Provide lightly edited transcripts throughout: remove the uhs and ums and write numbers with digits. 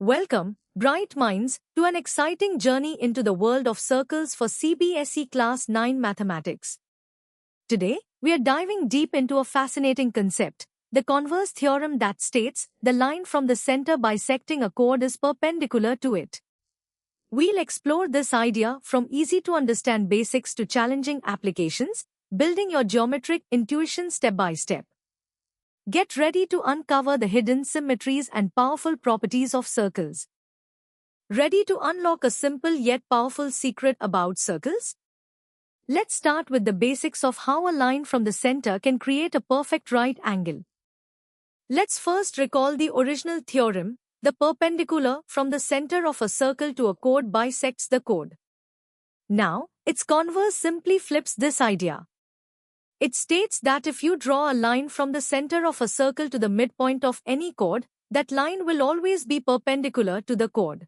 Welcome, bright minds, to an exciting journey into the world of circles for CBSE Class 9 Mathematics. Today, we are diving deep into a fascinating concept, the converse theorem that states the line from the center bisecting a chord is perpendicular to it. We'll explore this idea from easy-to-understand basics to challenging applications, building your geometric intuition step by step. Get ready to uncover the hidden symmetries and powerful properties of circles. Ready to unlock a simple yet powerful secret about circles? Let's start with the basics of how a line from the center can create a perfect right angle. Let's first recall the original theorem: the perpendicular from the center of a circle to a chord bisects the chord. Now, its converse simply flips this idea. It states that if you draw a line from the center of a circle to the midpoint of any chord, that line will always be perpendicular to the chord.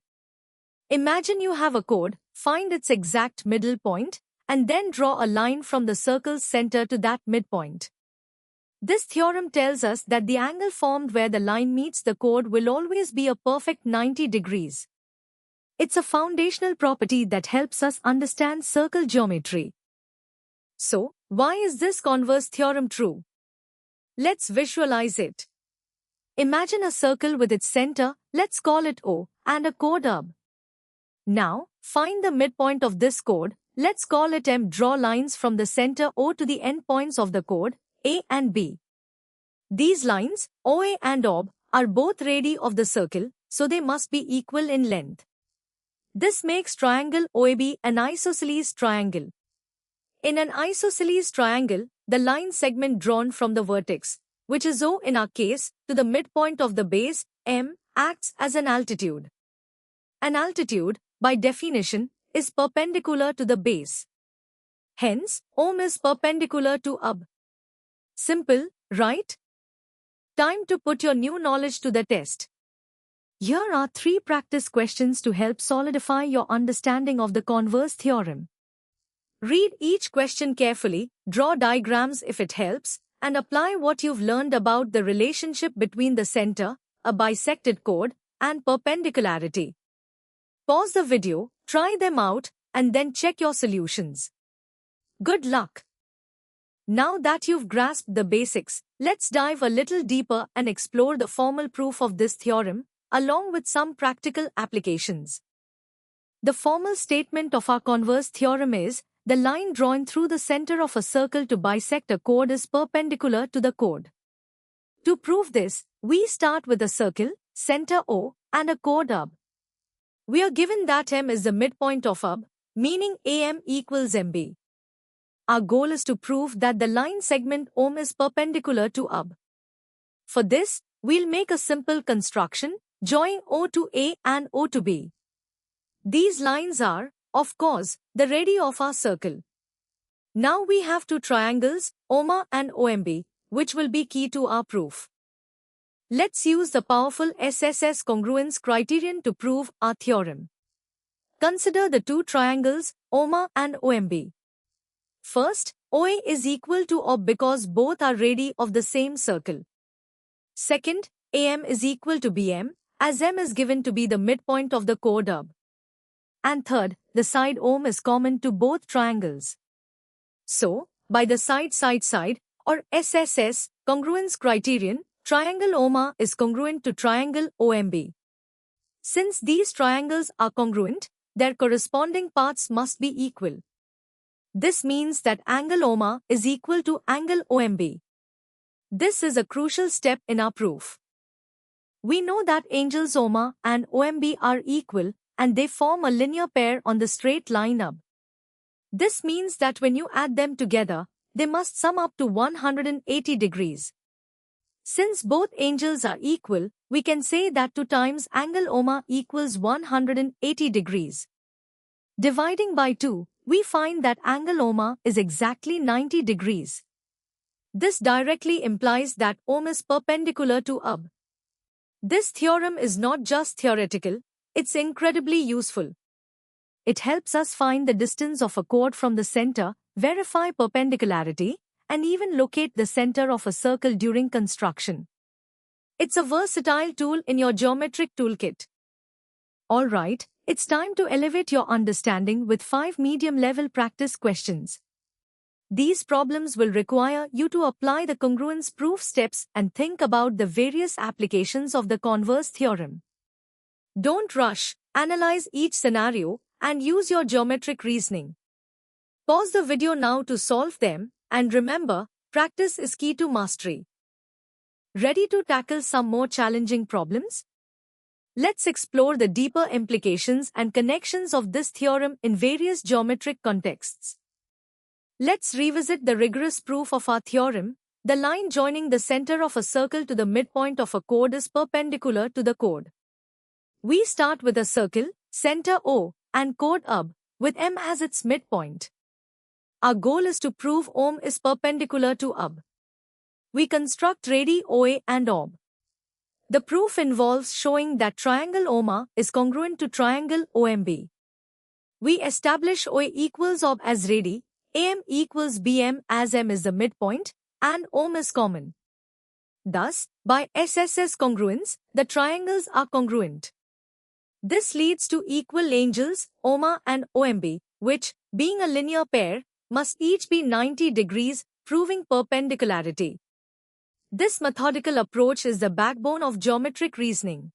Imagine you have a chord, find its exact middle point, and then draw a line from the circle's center to that midpoint. This theorem tells us that the angle formed where the line meets the chord will always be a perfect 90 degrees. It's a foundational property that helps us understand circle geometry. So, why is this converse theorem true? Let's visualize it. Imagine a circle with its center, let's call it O, and a chord AB. Now, find the midpoint of this chord, let's call it M. Draw lines from the center O to the endpoints of the chord, A and B. These lines, OA and OB, are both radii of the circle, so they must be equal in length. This makes triangle OAB an isosceles triangle. In an isosceles triangle, the line segment drawn from the vertex, which is O in our case, to the midpoint of the base, M, acts as an altitude. An altitude, by definition, is perpendicular to the base. Hence, OM is perpendicular to AB. Simple, right? Time to put your new knowledge to the test. Here are 3 practice questions to help solidify your understanding of the converse theorem. Read each question carefully, draw diagrams if it helps, and apply what you've learned about the relationship between the center, a bisected chord, and perpendicularity. Pause the video, try them out, and then check your solutions. Good luck! Now that you've grasped the basics, let's dive a little deeper and explore the formal proof of this theorem, along with some practical applications. The formal statement of our converse theorem is: the line drawn through the center of a circle to bisect a chord is perpendicular to the chord. To prove this, we start with a circle, center O, and a chord AB. We are given that M is the midpoint of AB, meaning AM equals MB. Our goal is to prove that the line segment OM is perpendicular to AB. For this, we'll make a simple construction, join O to A and O to B. These lines are, of course, the radii of our circle. Now we have 2 triangles, OMA and OMB, which will be key to our proof. Let's use the powerful SSS congruence criterion to prove our theorem. Consider the 2 triangles, OMA and OMB. First, OA is equal to OB because both are radii of the same circle. Second, AM is equal to BM, as M is given to be the midpoint of the chord AB. And third, the side OM is common to both triangles. So, by the side-side-side, or SSS, congruence criterion, triangle OMA is congruent to triangle OMB. Since these triangles are congruent, their corresponding paths must be equal. This means that angle OMA is equal to angle OMB. This is a crucial step in our proof. We know that angles OMA and OMB are equal, and they form a linear pair on the straight line AB. This means that when you add them together, they must sum up to 180 degrees. Since both angles are equal, we can say that 2 times angle OMA equals 180 degrees. Dividing by 2, we find that angle OMA is exactly 90 degrees. This directly implies that OM is perpendicular to AB. This theorem is not just theoretical, it's incredibly useful. It helps us find the distance of a chord from the center, verify perpendicularity, and even locate the center of a circle during construction. It's a versatile tool in your geometric toolkit. Alright, it's time to elevate your understanding with 5 medium-level practice questions. These problems will require you to apply the congruence proof steps and think about the various applications of the converse theorem. Don't rush, analyze each scenario, and use your geometric reasoning. Pause the video now to solve them, and remember, practice is key to mastery. Ready to tackle some more challenging problems? Let's explore the deeper implications and connections of this theorem in various geometric contexts. Let's revisit the rigorous proof of our theorem. The line joining the center of a circle to the midpoint of a chord is perpendicular to the chord. We start with a circle, center O, and chord AB, with M as its midpoint. Our goal is to prove OM is perpendicular to AB. We construct radii OA and OB. The proof involves showing that triangle OMA is congruent to triangle OMB. We establish OA equals OB as radii, AM equals BM as M is the midpoint, and OM is common. Thus, by SSS congruence, the triangles are congruent. This leads to equal angles, OMA and OMB, which, being a linear pair, must each be 90 degrees, proving perpendicularity. This methodical approach is the backbone of geometric reasoning.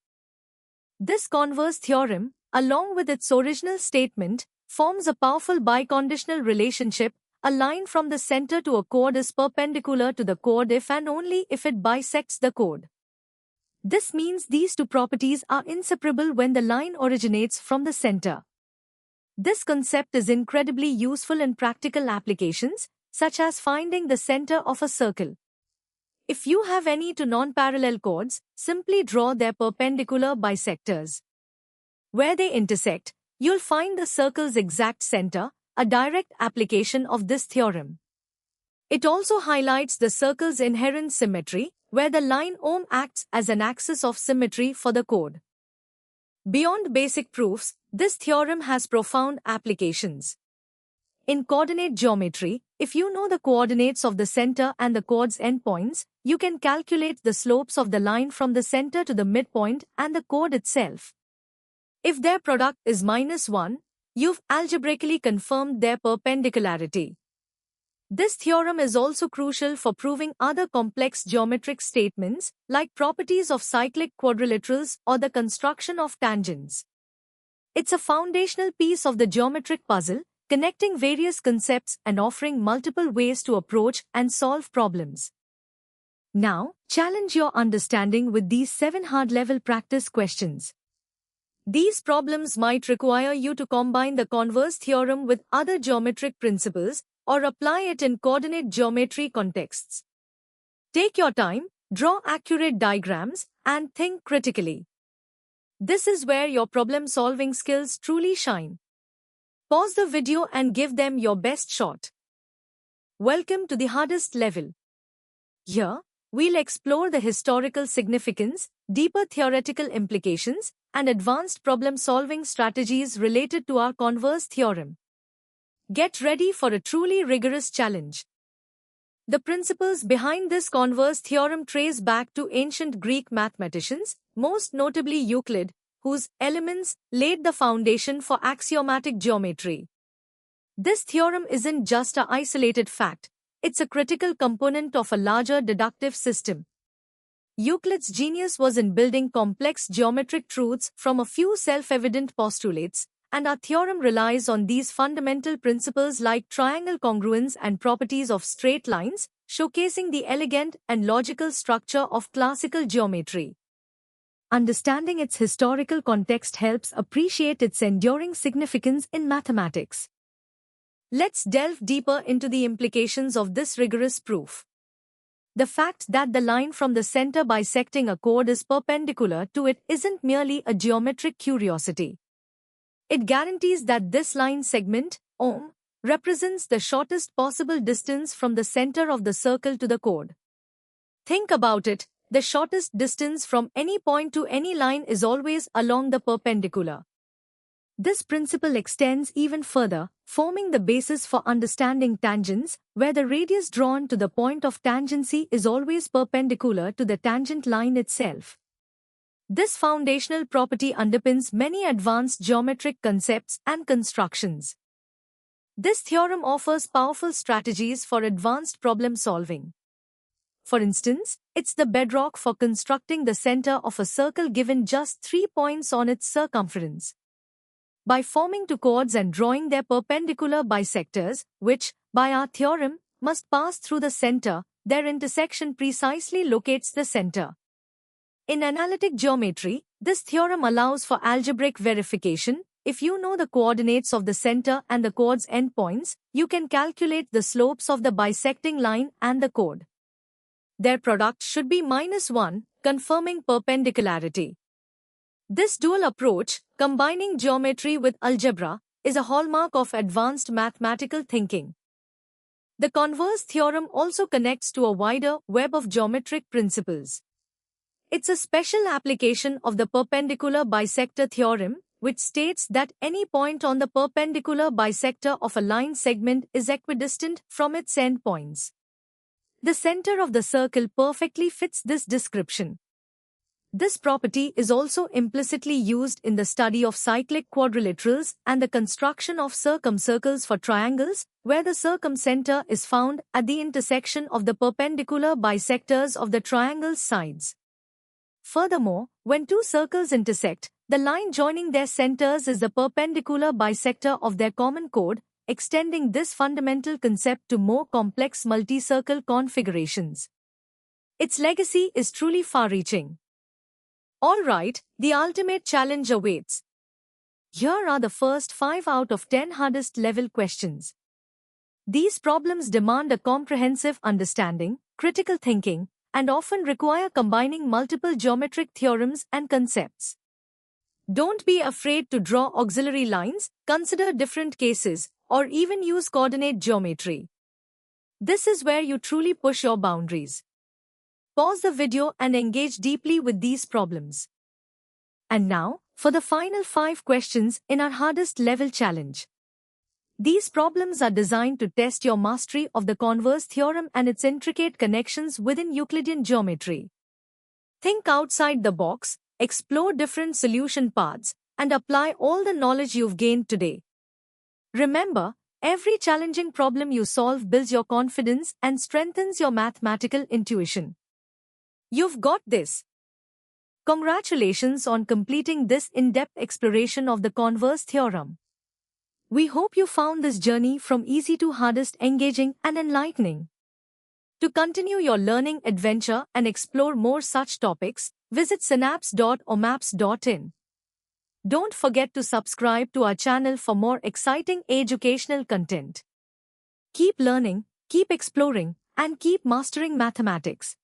This converse theorem, along with its original statement, forms a powerful biconditional relationship. A line from the center to a chord is perpendicular to the chord if and only if it bisects the chord. This means these two properties are inseparable when the line originates from the center. This concept is incredibly useful in practical applications, such as finding the center of a circle. If you have any two non-parallel chords, simply draw their perpendicular bisectors. Where they intersect, you'll find the circle's exact center, a direct application of this theorem. It also highlights the circle's inherent symmetry, where the line OM acts as an axis of symmetry for the chord. Beyond basic proofs, this theorem has profound applications. In coordinate geometry, if you know the coordinates of the center and the chord's endpoints, you can calculate the slopes of the line from the center to the midpoint and the chord itself. If their product is -1, you've algebraically confirmed their perpendicularity. This theorem is also crucial for proving other complex geometric statements, like properties of cyclic quadrilaterals or the construction of tangents. It's a foundational piece of the geometric puzzle, connecting various concepts and offering multiple ways to approach and solve problems. Now, challenge your understanding with these 7 hard-level practice questions. These problems might require you to combine the converse theorem with other geometric principles or apply it in coordinate geometry contexts. Take your time, draw accurate diagrams, and think critically. This is where your problem-solving skills truly shine. Pause the video and give them your best shot. Welcome to the hardest level. Here, we'll explore the historical significance, deeper theoretical implications, and advanced problem-solving strategies related to our converse theorem. Get ready for a truly rigorous challenge. The principles behind this converse theorem trace back to ancient Greek mathematicians, most notably Euclid, whose Elements laid the foundation for axiomatic geometry. This theorem isn't just an isolated fact, it's a critical component of a larger deductive system. Euclid's genius was in building complex geometric truths from a few self-evident postulates, and our theorem relies on these fundamental principles like triangle congruence and properties of straight lines, showcasing the elegant and logical structure of classical geometry. Understanding its historical context helps appreciate its enduring significance in mathematics. Let's delve deeper into the implications of this rigorous proof. The fact that the line from the center bisecting a chord is perpendicular to it isn't merely a geometric curiosity. It guarantees that this line segment, OM, represents the shortest possible distance from the center of the circle to the chord. Think about it, the shortest distance from any point to any line is always along the perpendicular. This principle extends even further, forming the basis for understanding tangents, where the radius drawn to the point of tangency is always perpendicular to the tangent line itself. This foundational property underpins many advanced geometric concepts and constructions. This theorem offers powerful strategies for advanced problem solving. For instance, it's the bedrock for constructing the center of a circle given just 3 points on its circumference. By forming two chords and drawing their perpendicular bisectors, which, by our theorem, must pass through the center, their intersection precisely locates the center. In analytic geometry, this theorem allows for algebraic verification. If you know the coordinates of the center and the chord's endpoints, you can calculate the slopes of the bisecting line and the chord. Their product should be -1, confirming perpendicularity. This dual approach, combining geometry with algebra, is a hallmark of advanced mathematical thinking. The converse theorem also connects to a wider web of geometric principles. It's a special application of the perpendicular bisector theorem, which states that any point on the perpendicular bisector of a line segment is equidistant from its endpoints. The center of the circle perfectly fits this description. This property is also implicitly used in the study of cyclic quadrilaterals and the construction of circumcircles for triangles, where the circumcenter is found at the intersection of the perpendicular bisectors of the triangle's sides. Furthermore, when two circles intersect, the line joining their centers is the perpendicular bisector of their common chord, extending this fundamental concept to more complex multi-circle configurations. Its legacy is truly far-reaching. Alright, the ultimate challenge awaits. Here are the first 5 out of 10 hardest level questions. These problems demand a comprehensive understanding, critical thinking, and often require combining multiple geometric theorems and concepts. Don't be afraid to draw auxiliary lines, consider different cases, or even use coordinate geometry. This is where you truly push your boundaries. Pause the video and engage deeply with these problems. And now, for the final 5 questions in our hardest level challenge. These problems are designed to test your mastery of the converse theorem and its intricate connections within Euclidean geometry. Think outside the box, explore different solution paths, and apply all the knowledge you've gained today. Remember, every challenging problem you solve builds your confidence and strengthens your mathematical intuition. You've got this. Congratulations on completing this in-depth exploration of the converse theorem. We hope you found this journey from easy to hardest engaging and enlightening. To continue your learning adventure and explore more such topics, visit synapse.omaps.in. Don't forget to subscribe to our channel for more exciting educational content. Keep learning, keep exploring, and keep mastering mathematics.